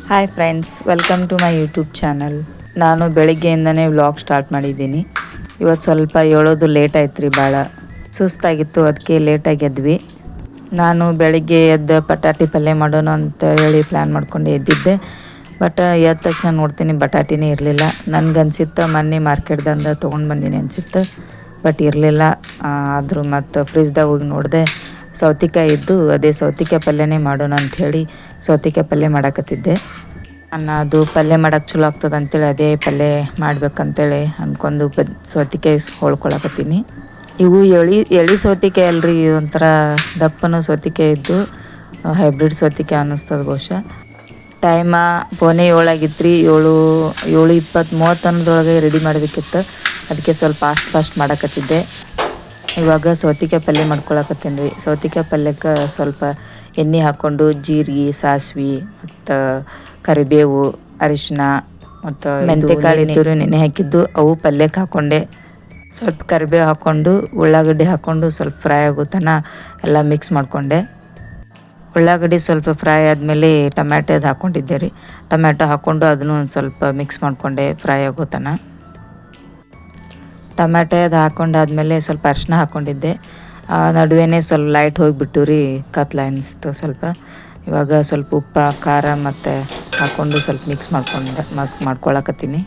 Hi friends, welcome to my YouTube channel. ನಾನು ಬೆಳಿಗ್ಗೆಯಿಂದನೇ vlog start ಮಾಡಿದ್ದೀನಿ. ಇವತ್ತು ಸ್ವಲ್ಪ ಏಳೋದು ಲೇಟ್ ಆಯ್ತು ರೀ, ಭಾಳ ಸುಸ್ತಾಗಿತ್ತು, ಅದಕ್ಕೆ ಲೇಟಾಗಿ ಎದ್ವಿ. ನಾನು ಬೆಳಿಗ್ಗೆ ಎದ್ದು ಬಟಾಟಿ ಪಲ್ಯ ಮಾಡೋಣ ಅಂತ ಹೇಳಿ ಪ್ಲ್ಯಾನ್ ಮಾಡ್ಕೊಂಡು ಎದ್ದಿದ್ದೆ. ಬಟ್ ಎದ್ದ ತಕ್ಷಣ ನೋಡ್ತೀನಿ ಬಟಾಟಿನೇ ಇರಲಿಲ್ಲ. ನನಗನ್ಸಿತ್ತು ಮೊನ್ನೆ ಮಾರ್ಕೆಟ್ದಿಂದ ತೊಗೊಂಡು ಬಂದೀನಿ ಅನಿಸಿತ್ತು, ಬಟ್ ಇರಲಿಲ್ಲ. ಆದರೂ ಮತ್ತು ಫ್ರಿಜ್ದಾಗ ಹೋಗಿ ನೋಡಿದೆ, ಸೌತೆಕಾಯಿ ಇದ್ದು, ಅದೇ ಸೌತೆಕಾಯಿ ಪಲ್ಯನೇ ಮಾಡೋಣ ಅಂಥೇಳಿ ಸೌತೆಕಾಯಿ ಪಲ್ಯ ಮಾಡಾಕತ್ತಿದ್ದೆ. ಅದು ಪಲ್ಯ ಮಾಡೋಕೆ ಚಲೋ ಆಗ್ತದೆ ಅಂತೇಳಿ ಅದೇ ಪಲ್ಯ ಮಾಡ್ಬೇಕಂತೇಳಿ ಅಂದ್ಕೊಂಡು ಸೌತೆಕಾಯಿ ಹೊಳ್ಕೊಳಕತ್ತೀನಿ. ಇವು ಎಳಿ ಸೌತೆಕಾಯಿ ಅಲ್ರಿ, ಒಂಥರ ದಪ್ಪನ ಸೌತೆಕಾಯಿ ಇದ್ದು ಹೈಬ್ರಿಡ್ ಸೌತೆಕಾಯಿ ಅನ್ನಿಸ್ತದೆ ಬಹುಶಃ. ಟೈಮ ಪೋನೆ 7 ಆಗಿತ್ತು ರೀ. 7:20 ಅನ್ನೋದೊಳಗೆ ರೆಡಿ ಮಾಡಬೇಕಿತ್ತು, ಅದಕ್ಕೆ ಸ್ವಲ್ಪ ಫಾಸ್ಟ್ ಮಾಡಾಕತ್ತಿದ್ದೆ. ಇವಾಗ ಸೌತೆಕಾಯಿ ಪಲ್ಯ ಮಾಡ್ಕೊಳಕತ್ತೀನಿ ರೀ. ಸೌತೆಕಾಯಿ ಪಲ್ಯಕ್ಕೆ ಸ್ವಲ್ಪ ಎಣ್ಣೆ ಹಾಕ್ಕೊಂಡು ಜೀರಿಗೆ, ಸಾಸಿವೆ ಮತ್ತು ಕರಿಬೇವು, ಅರಿಶಿನ ಮತ್ತು ಮೆಂತ್ಯಕಾಳು ಇದ್ದೂರು ನೆನೆ ಹಾಕಿದ್ದು ಅವು ಪಲ್ಯಕ್ಕೆ ಹಾಕ್ಕೊಂಡೆ. ಸ್ವಲ್ಪ ಕರಿಬೇವು ಹಾಕ್ಕೊಂಡು ಉಳ್ಳಾಗಡ್ಡಿ ಹಾಕ್ಕೊಂಡು ಸ್ವಲ್ಪ ಫ್ರೈ ಆಗೋ ತನಕ ಎಲ್ಲ ಮಿಕ್ಸ್ ಮಾಡಿಕೊಂಡೆ. ಉಳ್ಳಾಗಡ್ಡಿ ಸ್ವಲ್ಪ ಫ್ರೈ ಆದಮೇಲೆ ಟೊಮ್ಯಾಟೋದು ಹಾಕ್ಕೊಂಡಿದ್ದೆ ರೀ. ಟೊಮ್ಯಾಟೊ ಹಾಕ್ಕೊಂಡು ಅದನ್ನು ಒಂದು ಸ್ವಲ್ಪ ಮಿಕ್ಸ್ ಮಾಡಿಕೊಂಡೆ ಫ್ರೈ ಆಗೋ ತನಕ. ಟೊಮ್ಯಾಟೋದು ಹಾಕ್ಕೊಂಡಾದ್ಮೇಲೆ ಸ್ವಲ್ಪ ಅರಿಶಿನ ಹಾಕ್ಕೊಂಡಿದ್ದೆ. ನಡುವೆನೇ ಸ್ವಲ್ಪ ಲೈಟ್ ಹೋಗಿಬಿಟ್ಟು ರೀ, ಕತ್ಲ ಅನಿಸ್ತು ಸ್ವಲ್ಪ. ಇವಾಗ ಸ್ವಲ್ಪ ಉಪ್ಪು, ಖಾರ ಮತ್ತು ಹಾಕ್ಕೊಂಡು ಸ್ವಲ್ಪ ಮಿಕ್ಸ್ ಮಾಡ್ಕೊಳಕತ್ತೀನಿ.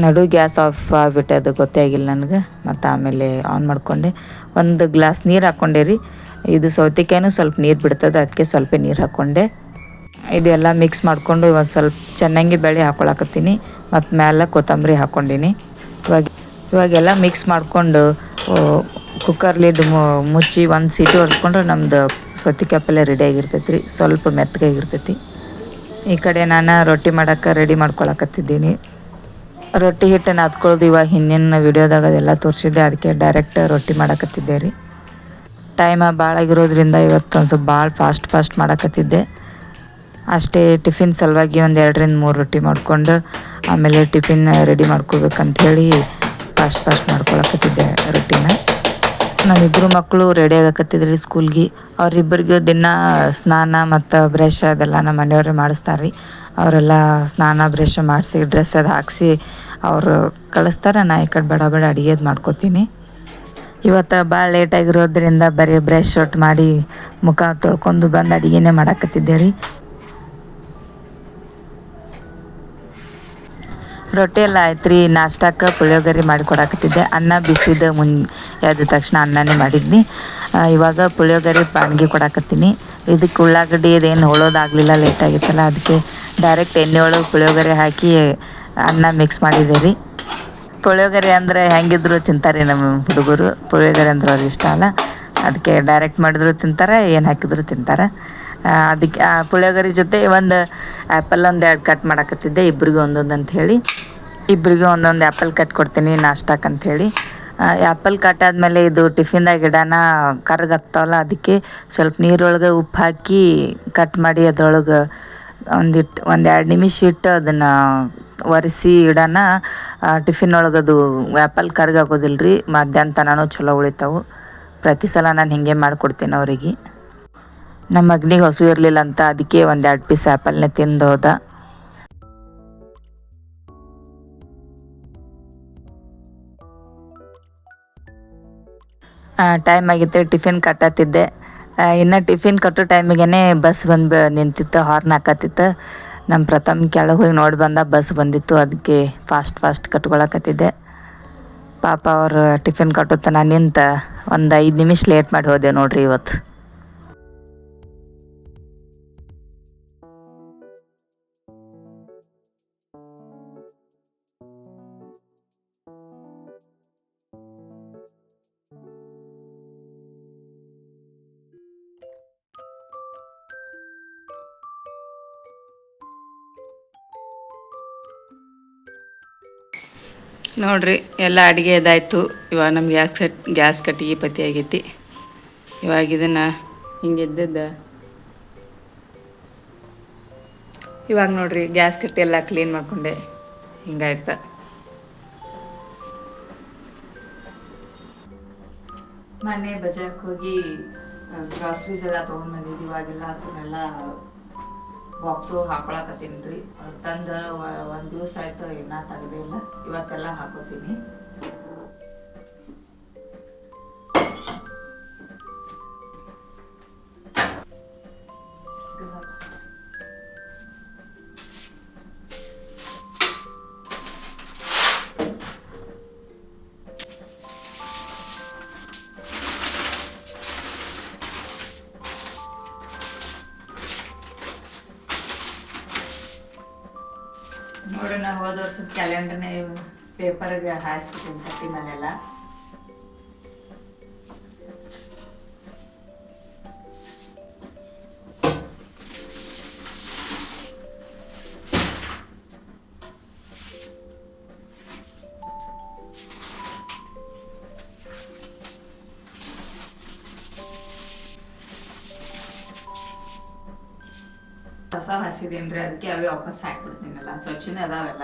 ನಡು ಗ್ಯಾಸ್ ಆಫ್ ಆಗಿಬಿಟ್ಟೆ, ಅದು ಗೊತ್ತೇ ಆಗಿಲ್ಲ ನನಗೆ. ಮತ್ತು ಆಮೇಲೆ ಆನ್ ಮಾಡಿಕೊಂಡೆ. ಒಂದು ಗ್ಲಾಸ್ ನೀರು ಹಾಕ್ಕೊಂಡೆ ರೀ. ಇದು ಸೌತೆಕಾಯಿನೂ ಸ್ವಲ್ಪ ನೀರು ಬಿಡ್ತದೆ, ಅದಕ್ಕೆ ಸ್ವಲ್ಪ ನೀರು ಹಾಕ್ಕೊಂಡೆ. ಇದೆಲ್ಲ ಮಿಕ್ಸ್ ಮಾಡಿಕೊಂಡು ಒಂದು ಸ್ವಲ್ಪ ಚೆನ್ನಾಗಿ ಬೇಳೆ ಹಾಕ್ಕೊಳಕತ್ತೀನಿ. ಮತ್ತು ಮೇಲೆ ಕೊತ್ತಂಬರಿ ಹಾಕ್ಕೊಂಡಿನಿ. ಇವಾಗೆಲ್ಲ ಮಿಕ್ಸ್ ಮಾಡಿಕೊಂಡು ಕುಕ್ಕರ್ ಲಿಡ್ ಮುಚ್ಚಿ ಒಂದು ಸೀಟಿ ಹೊಡ್ಸ್ಕೊಂಡ್ರೆ ನಮ್ಮದು ಸೌತೆಕಾಯಿ ಪಲ್ಯ ರೆಡಿಯಾಗಿರ್ತೈತಿ ರೀ. ಸ್ವಲ್ಪ ಮೆತ್ತಗಾಗಿರ್ತೈತಿ. ಈ ಕಡೆ ನಾನು ರೊಟ್ಟಿ ಮಾಡೋಕ್ಕೆ ರೆಡಿ ಮಾಡ್ಕೊಳಕತ್ತಿದ್ದೀನಿ. ರೊಟ್ಟಿ ಹಿಟ್ಟು ನಾದ್ಕೊಳ್ಳೋದು ಇವಾಗ ಹಿಂದಿನ ವಿಡಿಯೋದಾಗ ಅದೆಲ್ಲ ತೋರಿಸಿದ್ದೆ, ಅದಕ್ಕೆ ಡೈರೆಕ್ಟ್ ರೊಟ್ಟಿ ಮಾಡಕತ್ತಿದ್ದೆ ರೀ. ಟೈಮ ಭಾಳ ಆಗಿರೋದ್ರಿಂದ ಇವತ್ತು ಒಂದು ಸ್ವಲ್ಪ ಭಾಳ ಫಾಸ್ಟ್ ಮಾಡಕತ್ತಿದ್ದೆ. ಅಷ್ಟೇ ಟಿಫಿನ್ ಸಲುವಾಗಿ ಒಂದು 2-3 ರೊಟ್ಟಿ ಮಾಡಿಕೊಂಡು ಆಮೇಲೆ ಟಿಫಿನ್ ರೆಡಿ ಮಾಡ್ಕೋಬೇಕಂಥೇಳಿ ಫಾಸ್ಟ್ ಮಾಡ್ಕೊಳಕತ್ತಿದ್ದೆ ರೊಟ್ಟಿನ. ನಮ್ಮಿಬ್ಬರು ಮಕ್ಕಳು ರೆಡಿ ಆಗಕತ್ತಿದ್ರಿ ಸ್ಕೂಲ್ಗೆ. ಅವರಿಬ್ಬರಿಗೆ ದಿನ ಸ್ನಾನ ಮತ್ತು ಬ್ರಷ್ ಅದೆಲ್ಲ ನಮ್ಮ ಮನೆಯವರೇ ಮಾಡಿಸ್ತಾರೆ ರೀ. ಅವರೆಲ್ಲ ಸ್ನಾನ ಬ್ರಷ್ ಮಾಡಿಸಿ ಡ್ರೆಸ್ ಅದು ಹಾಕಿಸಿ ಅವರು ಕಳಿಸ್ತಾರೆ. ನಾ ಈ ಕಡೆ ಬಡ ಅಡುಗೆದು ಮಾಡ್ಕೋತೀನಿ. ಇವತ್ತು ಭಾಳ ಲೇಟಾಗಿರೋದ್ರಿಂದ ಬರೀ ಬ್ರಷ್ ಒಟ್ಟು ಮಾಡಿ ಮುಖ ತೊಳ್ಕೊಂಡು ಬಂದು ಅಡುಗೆನೇ ಮಾಡಾಕತ್ತಿದ್ದೆ ರೀ. ರೊಟ್ಟಿ ಎಲ್ಲ ಆಯ್ತು ರೀ. ನಾಷ್ಟಕ್ಕೆ ಪುಳಿಯೋಗರೆ ಮಾಡಿ ಕೊಡಾಕತ್ತಿದ್ದೆ. ಅನ್ನ ಬಿಸಿದ ಎದ್ದ ತಕ್ಷಣ ಅನ್ನನೇ ಮಾಡಿದ್ನಿ. ಇವಾಗ ಪುಳಿಯೋಗರೆ ಪಾನ್ಗೆ ಕೊಡಾಕತ್ತೀನಿ. ಇದಕ್ಕೆ ಉಳ್ಳಾಗಡ್ಡಿ ಇದೇನು ಹೊಳೋದಾಗಲಿಲ್ಲ, ಲೇಟಾಗಿತ್ತಲ್ಲ, ಅದಕ್ಕೆ ಡೈರೆಕ್ಟ್ ಎಣ್ಣೆ ಒಳಗೆ ಪುಳಿಯೋಗರೆ ಹಾಕಿ ಅನ್ನ ಮಿಕ್ಸ್ ಮಾಡಿದೆ ರೀ. ಪುಳಿಯೋಗರೆ ಅಂದರೆ ಹೆಂಗಿದ್ರು ತಿಂತಾರೆ ನಮ್ಮ ಹುಡುಗರು. ಪುಳಿಯೋಗರೆ ಅಂದ್ರೆ ಅವ್ರಿಗೆ ಇಷ್ಟ ಅಲ್ಲ, ಅದಕ್ಕೆ ಡೈರೆಕ್ಟ್ ಮಾಡಿದ್ರು ತಿಂತಾರೆ, ಏನು ಹಾಕಿದ್ರು ತಿಂತಾರೆ. ಅದಕ್ಕೆ ಪುಳಿಯೋಗರೆ ಜೊತೆ ಒಂದು ಆ್ಯಪಲ್ 2 ಕಟ್ ಮಾಡಾಕತ್ತಿದ್ದೆ, ಇಬ್ಬರಿಗೂ ಒಂದೊಂದು ಅಂಥೇಳಿ. ಇಬ್ಬರಿಗೂ ಒಂದೊಂದು ಆ್ಯಪಲ್ ಕಟ್ ಕೊಡ್ತೀನಿ ನಾಷ್ಟಕ್ಕಂಥೇಳಿ. ಆ್ಯಪಲ್ ಕಟ್ ಆದಮೇಲೆ ಇದು ಟಿಫಿನ್ದಾಗ ಇಡೋಣ, ಕರ್ಗಾಗ್ತಾವಲ್ಲ, ಅದಕ್ಕೆ ಸ್ವಲ್ಪ ನೀರೊಳಗೆ ಉಪ್ಪು ಹಾಕಿ ಕಟ್ ಮಾಡಿ ಅದ್ರೊಳಗೆ ಒಂದು 2 ನಿಮಿಷ ಇಟ್ಟು ಅದನ್ನು ಒರೆಸಿ ಇಡೋಣ. ಟಿಫಿನ್ ಒಳಗೆ ಅದು ಆ್ಯಪಲ್ ಕರ್ಗಾಗೋದಿಲ್ಲ ರೀ, ಮಧ್ಯಾಹ್ನ ತನಕ ಚಲೋ ಉಳಿತಾವೆ. ಪ್ರತಿ ಸಲ ನಾನು ಹೀಗೆ ಮಾಡಿಕೊಡ್ತೀನಿ ಅವರಿಗೆ. ನಮ್ಮ ಮಗನಿಗೆ ಹಸು ಇರಲಿಲ್ಲ ಅಂತ ಅದಕ್ಕೆ 1-2 ಪೀಸ್ ಆ್ಯಪಲ್ನೇ ತಿಂದು ಹೋದ. ಟೈಮ್ ಆಗಿತ್ತು, ಟಿಫಿನ್ ಕಟ್ಟತ್ತಿದ್ದೆ. ಇನ್ನು ಟಿಫಿನ್ ಕಟ್ಟೋ ಟೈಮಿಗೆ ಬಸ್ ಬಂದು ನಿಂತಿತ್ತು, ಹಾರ್ನ್ ಹಾಕತ್ತಿತ್ತು. ನಮ್ಮ ಪ್ರಥಮ್ ಕೆಳಗೆ ಹೋಗಿ ನೋಡಿ ಬಂದ, ಬಸ್ ಬಂದಿತ್ತು, ಅದಕ್ಕೆ ಫಾಸ್ಟ್ ಕಟ್ಕೊಳಕತ್ತಿದ್ದೆ. ಪಾಪ ಅವ್ರು ಟಿಫಿನ್ ಕಟ್ಟುತ್ತಾನ ನಿಂತ ಒಂದು 5 ನಿಮಿಷ ಲೇಟ್ ಮಾಡಿ ಹೋದೆ ನೋಡ್ರಿ ಇವತ್ತು. ನೋಡ್ರಿ ಎಲ್ಲ ಅಡುಗೆ ಇದಾಯಿತು. ಇವಾಗ ನಮ್ಗೆ ಗ್ಯಾಸ್ ಕಟ್ಟಿಗೆ ಪತಿ ಆಗೈತಿ. ಇವಾಗ ಇದನ್ನು ಹಿಂಗೆ ಇದ್ದದ್ದು ಇವಾಗ ನೋಡ್ರಿ ಗ್ಯಾಸ್ ಕಟ್ಟಿ ಎಲ್ಲ ಕ್ಲೀನ್ ಮಾಡಿಕೊಂಡೆ. ಹಿಂಗಾಯ್ತು. ಮನೆ ಬಜಾರ್ಗೆ ಹೋಗಿ ಗ್ರಾಸ್ರೀಸ್ ಎಲ್ಲ ತೊಗೊಂಡು ಬಂದಿದ್ದು. ಇವಾಗೆಲ್ಲ ಅದನ್ನೆಲ್ಲ ಬಾಕ್ಸು ಹಾಕೊಳಕತ್ತೀನಿ ರೀ. ತಂದು ಒಂದು ದಿವಸ ಆಯ್ತು, ಇನ್ನೂ ತೆಗ್ದೇ ಇಲ್ಲ. ಇವತ್ತೆಲ್ಲ ಹಾಕೋತೀನಿ. ನೋಡಿ, ನಾ ಹೋದ ವರ್ಷದ ಕ್ಯಾಲೆಂಡರ್ನೇ ಪೇಪರ್ಗೆ ಹಾಯಿಸ್ಬಿಟ್ಟಿನಿ ಕಟ್ಟಿ ಮೇಲೆಲ್ಲ. ಹೊಸ ಹಸಿದೇನ್ರಿ, ಅದಕ್ಕೆ ಅವೇ ವಾಪಸ್ ಹಾಕ್ಬಿಡ್ತೀನಲ್ಲ. ಸ್ವಚ್ಛನೇ ಅದಾವೆಲ್ಲ.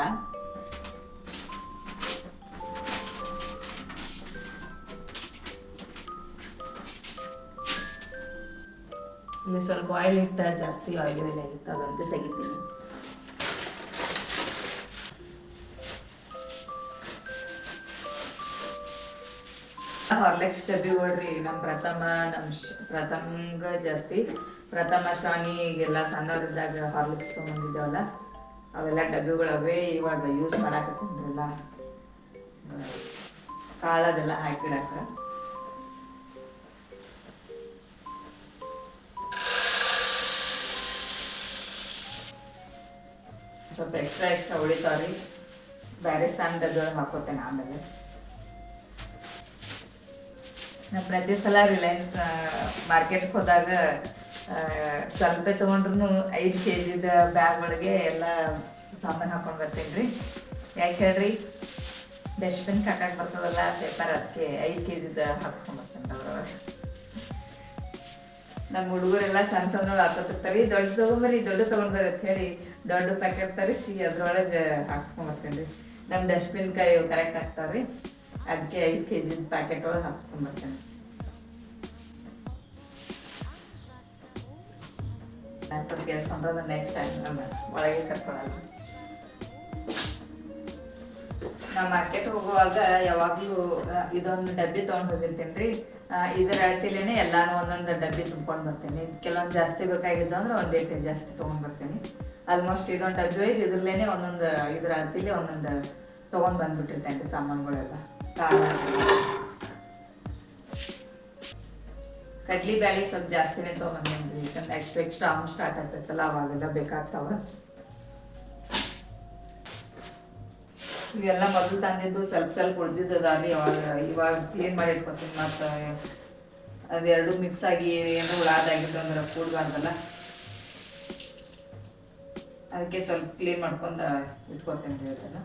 ಇಲ್ಲಿ ಸ್ವಲ್ಪ ಆಯಿಲ್ ಇಟ್ಟ, ಜಾಸ್ತಿ ಆಯಿಲ್ ಆಗಿತ್ತು, ಅದಂತೆ ತೆಗಿತೀನಿ. ಹಾರ್ಲೆಕ್ಸ್ ಡಬ್ಬಿ ನೋಡ್ರಿ, ನಮ್ಮ ಪ್ರಥಮ್ಗ ಜಾಸ್ತಿ. ಪ್ರಥಮ ಶ್ರಾವಣಿಗೆಲ್ಲ ಸಣ್ಣವರಿದ್ದಾಗ ಹಾರ್ಲಿಕ್ಸ್ ತೊಗೊಂಡಿದ್ದೇವಲ್ಲ, ಅವೆಲ್ಲ ಡಬ್ಬಿಗಳವೇ ಇವಾಗ ಯೂಸ್ ಮಾಡಾಕತ್ತೀನಿಲ್ಲ. ಕಾಳದೆಲ್ಲ ಹಾಕಿಡಕ ಸ್ವಲ್ಪ ಎಕ್ಸ್ಟ್ರಾ ಉಳಿತಾವ್ರಿ. ಬೇರೆ ಸಣ್ಣ ಡಬ್ಬಿಯೊಳಗೆ ಹಾಕೋತೇನೆ ಆಮೇಲೆ. ನಾ ಪ್ರತಿ ಸಲ ರಿಲಯನ್ಸ್ ಮಾರ್ಕೆಟ್ಗೆ ಹೋದಾಗ ಸ್ವಲ್ಪ ತೊಗೊಂಡ್ರು 5 kgದ ಬ್ಯಾಗ್ ಒಳಗೆ ಎಲ್ಲ ಸಾಮಾನು ಹಾಕೊಂಡು ಬರ್ತೀನಿ ರೀ. ಯಾಕೆ ಹೇಳ್ರಿ, ಡಸ್ಟ್ಬಿನ್ ಹಾಕಕ್ಕೆ ಬರ್ತದಲ್ಲ ಪೇಪರ್, ಅದಕ್ಕೆ 5 kgದ ಹಾಕ್ಸ್ಕೊಂಡು ಬರ್ತೀನಿ ಅವ್ರೊಳಗೆ. ನಮ್ಮ ಹುಡುಗರೆಲ್ಲ ಸಣ್ಣ ಸಣ್ಣಗಳು ಹಾಕೋತಿರ್ತಾರೆ, ದೊಡ್ಡ ತೊಗೊಂಬರಿ ದೊಡ್ಡ ತೊಗೊಂಡ್ಬರಿ ಅಂತ ಹೇಳಿ ದೊಡ್ಡ ಪ್ಯಾಕೆಟ್ ತರಿಸಿ ಅದ್ರೊಳಗೆ ಹಾಕ್ಸ್ಕೊಂಡು ಬರ್ತೀನಿ ರೀ. ನಮ್ಮ ಡಸ್ಟ್ಬಿನ್ ಕೈ ಕರೆಕ್ಟ್ ಆಗ್ತಾವೆ ರೀ, ಅದಕ್ಕೆ 5 kgದ ಪ್ಯಾಕೆಟ್ ಒಳಗೆ ಹಾಕ್ಸ್ಕೊಂಡು ಬರ್ತೇನೆ. ಸ್ವಲ್ಪ ಕೇಳಿಸ್ಕೊಂಡ್ರೆ ನೆಕ್ಸ್ಟ್ ಟೈಮ್ ನಮ್ಮ ಒಳಗೆ ಕರ್ಕೊಳಲ್ಲ. ನಾವು ಮಾರ್ಕೆಟ್ ಹೋಗುವಾಗ ಯಾವಾಗಲೂ ಇದೊಂದು ಡಬ್ಬಿ ತೊಗೊಂಡು ಹೋಗಿರ್ತೀನಿ ರೀ. ಇದರ ಅಳತಿಲೇನೆ ಎಲ್ಲಾನು ಒಂದೊಂದು ಡಬ್ಬಿ ತುಂಬ್ಕೊಂಡು ಬರ್ತೀನಿ. ಕೆಲವೊಂದು ಜಾಸ್ತಿ ಬೇಕಾಗಿದ್ದು ಅಂದ್ರೆ 1 kg ಜಾಸ್ತಿ ತೊಗೊಂಡು ಬರ್ತೀನಿ. ಆಲ್ಮೋಸ್ಟ್ ಇದೊಂದು ಡಬ್ಬಿ ಒಯ್ದು ಇದ್ರಲ್ಲೇನೆ ಒಂದೊಂದು ಇದರ ಅಳತಿಲಿ ಒಂದೊಂದು ತೊಗೊಂಡು ಬಂದ್ಬಿಟ್ಟಿರ್ತೇನೆ ರೀ ಸಾಮಾನುಗಳೆಲ್ಲ. ಕಡ್ಲಿ ಬ್ಯಾಳಿ ಸ್ವಲ್ಪ ಜಾಸ್ತಿನೇ ತೊಗೊಂಬಂದೇನಿ ರೀ, ಯಾಕಂದ್ರೆ ಎಕ್ಸ್ಟ್ರಾ ಸ್ಟಾರ್ಟ್ ಆಗ್ತೈತಲ್ಲ, ಅವಾಗೆಲ್ಲ ಬೇಕಾಗ್ತಾವ. ಇವೆಲ್ಲ ಮೊದಲು ತಂದಿದ್ದು ಸ್ವಲ್ಪ ಉಳಿದಿದ್ದು ಅದಾವ್ರಿ. ಇವಾಗ ಕ್ಲೀನ್ ಮಾಡಿ ಇಟ್ಕೊತೀನಿ. ಮತ್ತು ಅದೆರಡು ಮಿಕ್ಸ್ ಆಗಿ ಏನೋ ಉಳಾದಾಗಿದ್ದು ಅಂದ್ರೆ ಕೂಡ್ಬಾರ್ದಲ್ಲ, ಅದಕ್ಕೆ ಸ್ವಲ್ಪ ಕ್ಲೀನ್ ಮಾಡ್ಕೊಂಡು ಇಟ್ಕೊತೀನಿ ರೀ. ಅದನ್ನು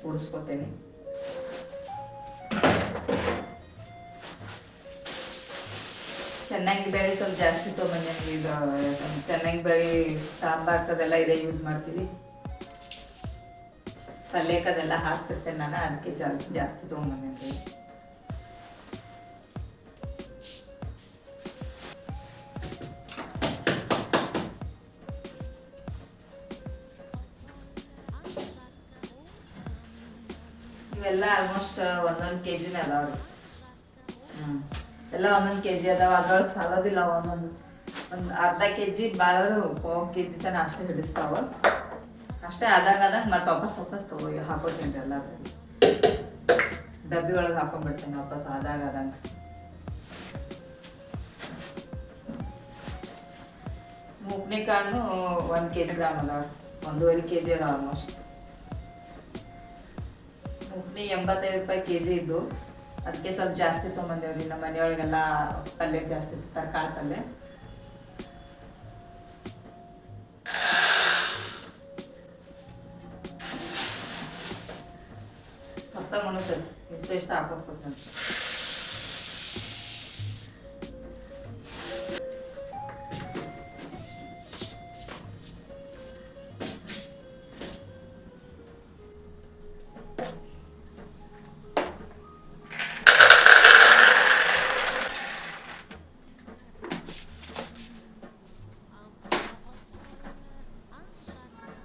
ಉಡಿಸ್ಕೊತೀನಿ. ಚೆನ್ನಾಗಿ ಬೇಳೆ ಸ್ವಲ್ಪ ಜಾಸ್ತಿ ತೊಗೊಂಬಂದೇನಿ. ಇದು ಚೆನ್ನಾಗಿ ಬೇಳೆ ಸಾಂಬಾರ್ದೆಲ್ಲ ಇದೇ ಯೂಸ್ ಮಾಡ್ತೀವಿ. ಪಲ್ಯಕ್ಕದೆಲ್ಲ ಹಾಕ್ತಿರ್ತೇನೆ ನಾನು, ಅದಕ್ಕೆ ಜಾಸ್ತಿ ತೊಗೊಂಬಂದೇನಿ. ಇವೆಲ್ಲ ಆಲ್ಮೋಸ್ಟ್ 1 kg ಅದಾವ್ರಿ. ಎಲ್ಲ 1 kg ಅದಾವ. ಅದ್ರೊಳಗೆ ಸಾಲೋದಿಲ್ಲ. ಒಂದು ಅರ್ಧ kg ಭಾಳಾದ್ರೂ 1 kg ತನಕ ಅಷ್ಟೇ ಹಿಡಿಸ್ತಾವ. ಅಷ್ಟೇ ಆದಂಗೆ ಮತ್ತೆ ವಾಪಸ್ ಹಾಕೋತೀನಿ ಎಲ್ಲ ಡಬ್ಬಿ ಒಳಗೆ ಹಾಕೊಂಡ್ಬಿಡ್ತೀನಿ ವಾಪಸ್ ಆದಂಗೆ. ಮೂಕ್ನಿ ಕಾಳು 1 kg ಅದಾವ, 1.5 kg ಅದಾವ ಆಲ್ಮೋಸ್ಟ್. ಮೂಕ್ನಿ 85 ರೂಪಾಯಿ kg ಇದ್ದು, ಅದಕ್ಕೆ ಸ್ವಲ್ಪ ಜಾಸ್ತಿ ತೊಗೊಂಬಂದೇವ್ರಿ. ನಮ್ಮ ಮನೆಯೊಳಗೆಲ್ಲ ಪಲ್ಯ ಜಾಸ್ತಿ ತರಕಾರಿ ಪಲ್ಯ. ಮೊತ್ತ ಮುಣುತ್ತದೆ ಎಷ್ಟು ಹಾಕೋಬೇಕು.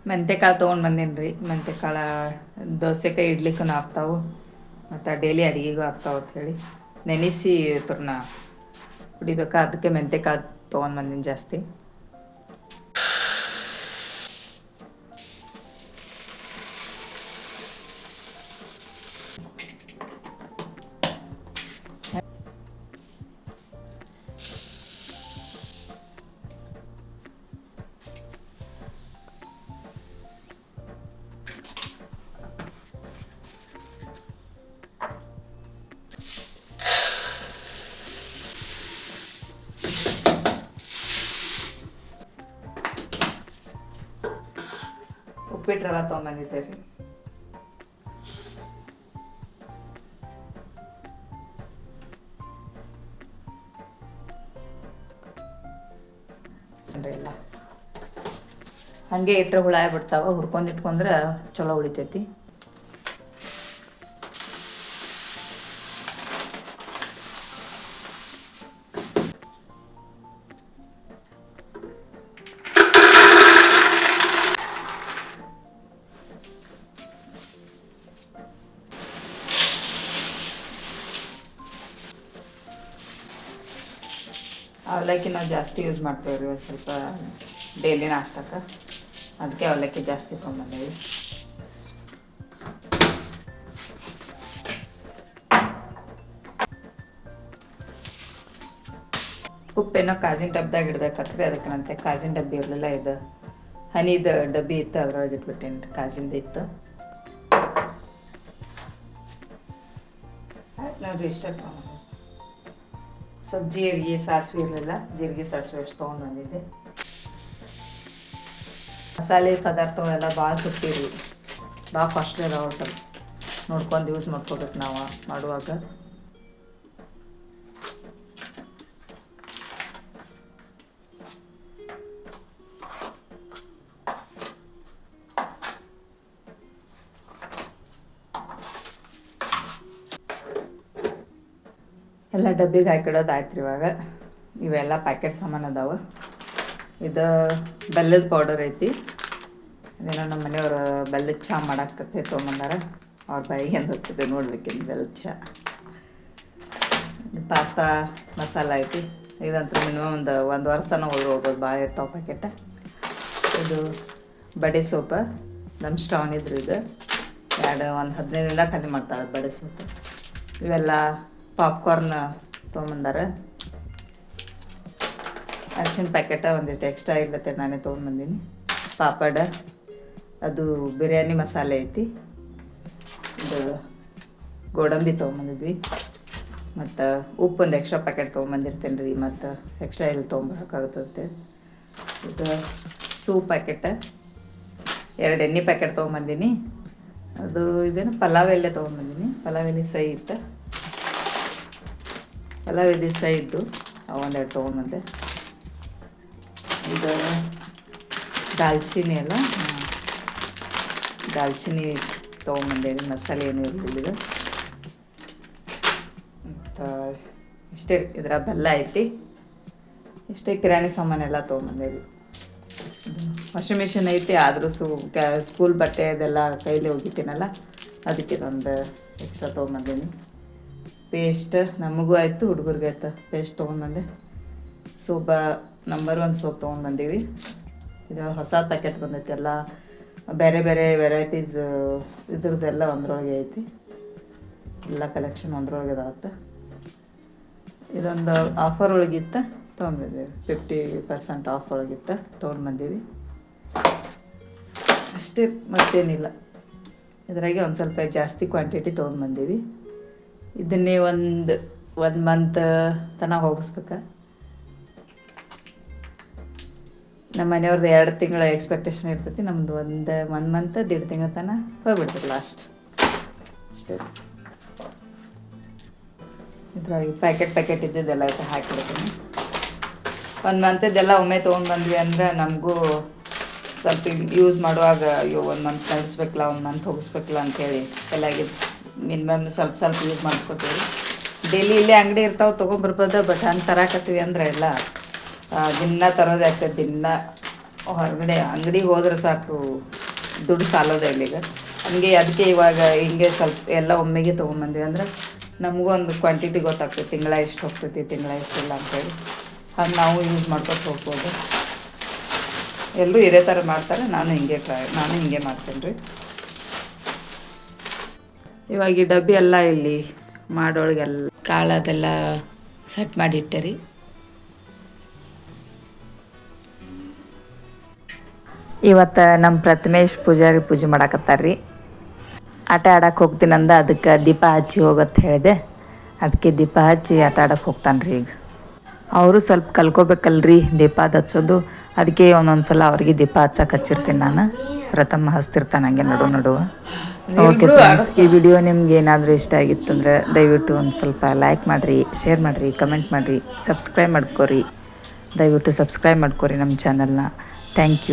ಮೆಂತೆಕಾಳು ತೊಗೊಂಡು ಬಂದೀನಿ ರೀ. ಮೆಂತೆಕಾಳು ದೋಸೆಕಾಯಿ ಇಡ್ಲಿಕ್ಕೂ ಆಗ್ತಾವೆ ಮತ್ತು ಡೈಲಿ ಅಡುಗೆಗೂ ಆಗ್ತಾವೆ ಅಂಥೇಳಿ ನೆನೆಸಿ ಇವ್ರನ್ನ ಕುಡಿಬೇಕಾ, ಅದಕ್ಕೆ ಮೆಂತೆಕಾಳು ತೊಗೊಂಡು ಬಂದೀನಿ ಜಾಸ್ತಿ. ಉಪ್ಪಿಟ್ಟು ರವೆ ತೊಗೊಂಬಂದಿದ್ದೆ ರೀ. ಎಲ್ಲ ಹಾಗೆ ಇಟ್ಟರೆ ಹುಳ ಆಗ್ಬಿಡ್ತಾವ, ಹುರ್ಕೊಂಡು ಇಟ್ಕೊಂಡ್ರೆ ಚಲೋ ಉಳಿತೈತಿ. ಅವಲಕ್ಕಿ ನಾವು ಜಾಸ್ತಿ ಯೂಸ್ ಮಾಡ್ತೇವೆ ರೀ, ಒಂದು ಸ್ವಲ್ಪ ಡೈಲಿ ನಾಷ್ಟಕ್ಕೆ, ಅದಕ್ಕೆ ಅವಲಕ್ಕಿ ಜಾಸ್ತಿ ತೊಗೊಂಬಂದೇವಿ. ಉಪ್ಪೇನೋ ಕಾಜಿನ ಡಬ್ದಾಗ ಇಡ್ಬೇಕತ್ರಿ, ಅದಕ್ಕೆ ನಂತೆ ಕಾಜಿನ ಡಬ್ಬಿ ಇರಲಿಲ್ಲ, ಇದು ಹನಿದು ಡಬ್ಬಿ ಇತ್ತು, ಅದ್ರೊಳಗೆ ಇಟ್ಬಿಟ್ಟೇನಿ ರೀ, ಕಾಜಿಂದ ಇತ್ತು. ಆಯ್ತು ನೋಡಿರಿ, ಇಷ್ಟ ತೊಗೊಂಡು ಸ್ವಲ್ಪ ಜೀರಿಗೆ ಸಾಸಿವೆ ಇರಲಿಲ್ಲ, ಜೀರಿಗೆ ಸಾಸಿವೆ ಅಷ್ಟು ತೊಗೊಂಡು ಬಂದಿದ್ದೆ. ಮಸಾಲೆ ಪದಾರ್ಥಗಳೆಲ್ಲ ಭಾಳ ತುಟ್ಟಿರಿ, ಭಾಳ ಕಾಸ್ಟ್ಲಿ ಅದಾವ, ಸ್ವಲ್ಪ ನೋಡ್ಕೊಂಡು ಯೂಸ್ ಮಾಡ್ಕೋಬೇಕು ನಾವು ಮಾಡುವಾಗ. ಎಲ್ಲ ಡಬ್ಬಿಗೆ ಹಾಕಿಡೋದು ಆಯ್ತು ರೀ. ಇವಾಗ ಇವೆಲ್ಲ ಪ್ಯಾಕೆಟ್ ಸಾಮಾನು ಅದಾವೆ. ಇದು ಬೆಲ್ಲದ ಪೌಡರ್ ಐತಿ, ಅದೇನೋ ನಮ್ಮ ಮನೆಯವರು ಬೆಲ್ಲದ ಚಹಾ ಮಾಡಾಕತ್ತೆ ತೊಗೊಂಬಂದಾರ, ಅವ್ರ ಬಾಯಿಗೆ ಅಂತ ಹೋಗ್ತಿದೆ ನೋಡ್ಬೇಕಿನ್ನು ಬೆಲ್ಲದ ಚಹಾ. ಪಾಸ್ತಾ ಮಸಾಲ ಐತಿ, ಇದಂತೂ ಮಿನಿಮಮ್ ಒಂದು ವರ್ಷ ತನಕ ಹೋಗ್ಬೋದು, ಭಾಳ ಇರ್ತಾವೆ ಪ್ಯಾಕೆಟ. ಇದು ಬಡೆ ಸೋಪ ನಮ್ಮ ಸ್ಟೌನ್ ಇದ್ರು, ಇದು ಒಂದು 15 ಖಾಲಿ ಮಾಡ್ತಾಳೆ ಬಡೆ ಸೋಪು. ಇವೆಲ್ಲ ಪಾಪ್ಕಾರ್ನ್ ತೊಗೊಂಬಂದಾರ. ಅರಿಶಿನ ಪ್ಯಾಕೆಟ ಒಂದಿಷ್ಟು ಎಕ್ಸ್ಟ್ರಾ ಇರ್ತೈತೆ, ನಾನೇ ತೊಗೊಂಡ್ಬಂದೀನಿ. ಪಾಪಡ, ಅದು ಬಿರಿಯಾನಿ ಮಸಾಲೆ ಐತಿ. ಇದು ಗೋಡಂಬಿ ತೊಗೊಂಬಂದಿದ್ವಿ. ಮತ್ತು ಉಪ್ಪು ಒಂದು ಎಕ್ಸ್ಟ್ರಾ ಪ್ಯಾಕೆಟ್ ತೊಗೊಂಬಂದಿರ್ತೇನೆ ರೀ, ಮತ್ತು ಎಕ್ಸ್ಟ್ರಾ ಎಲ್ಲಿ ತೊಗೊಂಬರೋಕ್ಕಾಗುತ್ತಂತೆ. ಇದು ಸೂಪ್ ಪ್ಯಾಕೆಟ, 2 ಎಣ್ಣೆ ಪ್ಯಾಕೆಟ್ ತೊಗೊಂಬಂದೀನಿ. ಅದು ಇದೇನು ಪಲಾವ್ ಎಲೆ ತೊಗೊಂಬಂದೀನಿ, ಪಲಾವ್ ಎಲೆ ಸೈ ಇತ್ತು, ಪಲಾವ್ ಎಲೆ ಸೈ ಇದ್ದು ಒಂದೆರಡು ತೊಗೊಂಬಂದೆ. ಇದು ದಾಲ್ಚಿನ್ನಿ ಎಲ್ಲ, ದಾಲ್ಚಿನ್ನಿ ತೊಗೊಂಬಂದೇವಿ, ಮಸಾಲೆ ಏನೂ ಇರಲಿಲ್ಲ. ಮತ್ತು ಇಷ್ಟೇ, ಇದರ ಬೆಲ್ಲ ಐತಿ, ಇಷ್ಟೇ ಕಿರಾಣಿ ಸಾಮಾನೆಲ್ಲ ತೊಗೊಂಬಂದೇವಿ. ವಾಷಿಂಗ್ ಮಿಷಿನ್ ಐತಿ, ಆದರೂ ಸ್ಕೂಲ್ ಬಟ್ಟೆ ಅದೆಲ್ಲ ಕೈಲಿ ಹೋಗಿದ್ದೀನಲ್ಲ, ಅದಕ್ಕೆ ಇದೊಂದು ಎಕ್ಸ್ಟ್ರಾ ತೊಗೊಂಬಂದೀನಿ. ಪೇಸ್ಟ್ ನಮಗೂ ಆಯಿತು, ಹುಡುಗರಿಗೆ ಆಯ್ತು, ಪೇಸ್ಟ್ ತೊಗೊಂಬಂದೆ. ಸೋಪ ನಂಬರ್ 1 ಸೋಪ್ ತೊಗೊಂಡ್ಬಂದೀವಿ. ಇದು ಹೊಸ ಪ್ಯಾಕೆಟ್ ಬಂದೈತಿ, ಎಲ್ಲ ಬೇರೆ ಬೇರೆ ವೆರೈಟೀಸ್ ಇದ್ರದ್ದೆಲ್ಲ ಒಂದ್ರೊಳಗೆ ಐತಿ, ಎಲ್ಲ ಕಲೆಕ್ಷನ್ ಒಂದ್ರೊಳಗೆ ಇದಾವತ್ತ. ಇದೊಂದು ಆಫರ್ ಒಳಗಿತ್ತು, ತೊಗೊಂಡ್ಬಂದೀವಿ, 50% ಆಫ್ ಒಳಗಿತ್ತು, ತೊಗೊಂಡ್ಬಂದೀವಿ ಅಷ್ಟೇ, ಮತ್ತೇನಿಲ್ಲ. ಇದ್ರಾಗೆ ಒಂದು ಸ್ವಲ್ಪ ಜಾಸ್ತಿ ಕ್ವಾಂಟಿಟಿ ತೊಗೊಂಡ್ಬಂದೀವಿ. ಇದನ್ನೇ ಒಂದು ಮಂತ್ ತನಕ ಹೋಗಿಸ್ಬೇಕು. ನಮ್ಮ ಮನೆಯವ್ರದ್ದು 2 ತಿಂಗಳ ಎಕ್ಸ್ಪೆಕ್ಟೇಷನ್ ಇರ್ತೈತಿ, ನಮ್ಮದು 1 ಮಂತ್ 1.5 ತಿಂಗಳ ತನಕ ಹೋಗ್ಬಿಡ್ತೀವಿ ಲಾಸ್ಟ್ ಅಷ್ಟೇ. ಇದ್ರಾಗಿ ಪ್ಯಾಕೆಟ್ ಇದ್ದಿದ್ದೆಲ್ಲ ಐತೆ ಹಾಕಿಬಿಡ್ತೀನಿ. 1 ಮಂತದ್ದೆಲ್ಲ ಒಮ್ಮೆ ತೊಗೊಂಡ್ಬಂದ್ವಿ ಅಂದರೆ ನಮಗೂ ಸ್ವಲ್ಪ ಯೂಸ್ ಮಾಡುವಾಗ ಅಯ್ಯೋ 1 ಮಂತ್ ಕಳಿಸ್ಬೇಕಲ್ಲ, 1 ಮಂತ್ ಹೋಗಿಸ್ಬೇಕಲ್ಲ ಅಂಥೇಳಿ ಎಲ್ಲಾಗಿ ಮಿನಿಮಮ್ ಸ್ವಲ್ಪ ಯೂಸ್ ಮಾಡ್ಕೋತೀವಿ. ಡೈಲಿ ಇಲ್ಲೇ ಅಂಗಡಿ ಇರ್ತಾವೆ, ತೊಗೊಂಬರ್ಬೋದು. ಬಟ್ ಹಂಗೆ ತರಾಕತ್ತೀವಿ ಅಂದರೆ ಎಲ್ಲ ದಿನ ತರೋದೇ ಆಗ್ತದೆ, ದಿನ ಹೊರಗಡೆ ಅಂಗಡಿಗೆ ಹೋದ್ರೆ ಸಾಕು ದುಡ್ಡು ಸಾಲೋದೇ ಇಲ್ಲ ಈಗ. ಹಂಗೆ ಅದಕ್ಕೆ ಇವಾಗ ಹಿಂಗೆ ಸ್ವಲ್ಪ ಎಲ್ಲ ಒಮ್ಮೆಗೆ ತೊಗೊಂಬಂದ್ವಿ ಅಂದ್ರೆ ನಮಗೂ ಒಂದು ಕ್ವಾಂಟಿಟಿ ಗೊತ್ತಾಗ್ತದೆ, ತಿಂಗಳ ಎಷ್ಟು ಹೋಗ್ತೈತಿ ತಿಂಗಳ ಎಷ್ಟಿಲ್ಲ ಅಂತೇಳಿ. ಹಂಗೆ ನಾವು ಯೂಸ್ ಮಾಡ್ಕೊತ ಹೋಗ್ಬೋದು. ಎಲ್ಲರೂ ಇದೇ ಥರ ಮಾಡ್ತಾರೆ, ನಾನು ಹಿಂಗೆ ಮಾಡ್ತೇನೆ ರೀ. ಇವಾಗ ಈ ಡಬ್ಬಿ ಎಲ್ಲ ಇಲ್ಲಿ ಮಾಡೋಳಿಗೆಲ್ಲ ಕಾಳದೆಲ್ಲ ಸೆಟ್ ಮಾಡಿಟ್ಟೆ ರೀ. ಇವತ್ತು ನಮ್ಮ ಪ್ರಥಮೇಶ್ ಪೂಜೆ ಮಾಡಕತ್ತಾರ ರೀ. ಆಟ ಆಡಕ್ಕೆ ಹೋಗ್ತೀನಂದ ಅದಕ್ಕೆ ದೀಪ ಹಚ್ಚಿ ಹೋಗತ್ತೆ ಹೇಳಿದೆ. ಅದಕ್ಕೆ ದೀಪ ಹಚ್ಚಿ ಆಟ ಆಡಕ್ಕೆ ಹೋಗ್ತಾನೆ ರೀ. ಈಗ ಅವರು ಸ್ವಲ್ಪ ಕಲ್ಕೋಬೇಕಲ್ರಿ ದೀಪ ಹಚ್ಚೋದು. ಅದಕ್ಕೆ ಒಂದೊಂದು ಸಲ ಅವ್ರಿಗೆ ದೀಪ ಹಚ್ಚಕ್ಕೆ ಹಚ್ಚಿರ್ತೀನಿ ನಾನು. ಪ್ರಥಮ ಹಚ್ತಿರ್ತಾನೆ ಹಂಗೆ ನಡುವ. ಓಕೆ ಫ್ರೆಂಡ್ಸ್, ಈ ವಿಡಿಯೋ ನಿಮ್ಗೆ ಏನಾದರೂ ಇಷ್ಟ ಆಗಿತ್ತಂದ್ರೆ ದಯವಿಟ್ಟು ಒಂದು ಸ್ವಲ್ಪ ಲೈಕ್ ಮಾಡಿರಿ, ಶೇರ್ ಮಾಡಿರಿ, ಕಮೆಂಟ್ ಮಾಡಿರಿ, ಸಬ್ಸ್ಕ್ರೈಬ್ ಮಾಡ್ಕೊರಿ. ದಯವಿಟ್ಟು ಸಬ್ಸ್ಕ್ರೈಬ್ ಮಾಡ್ಕೊರಿ ನಮ್ಮ ಚಾನಲ್ನ. Thank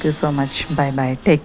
you so much. Bye take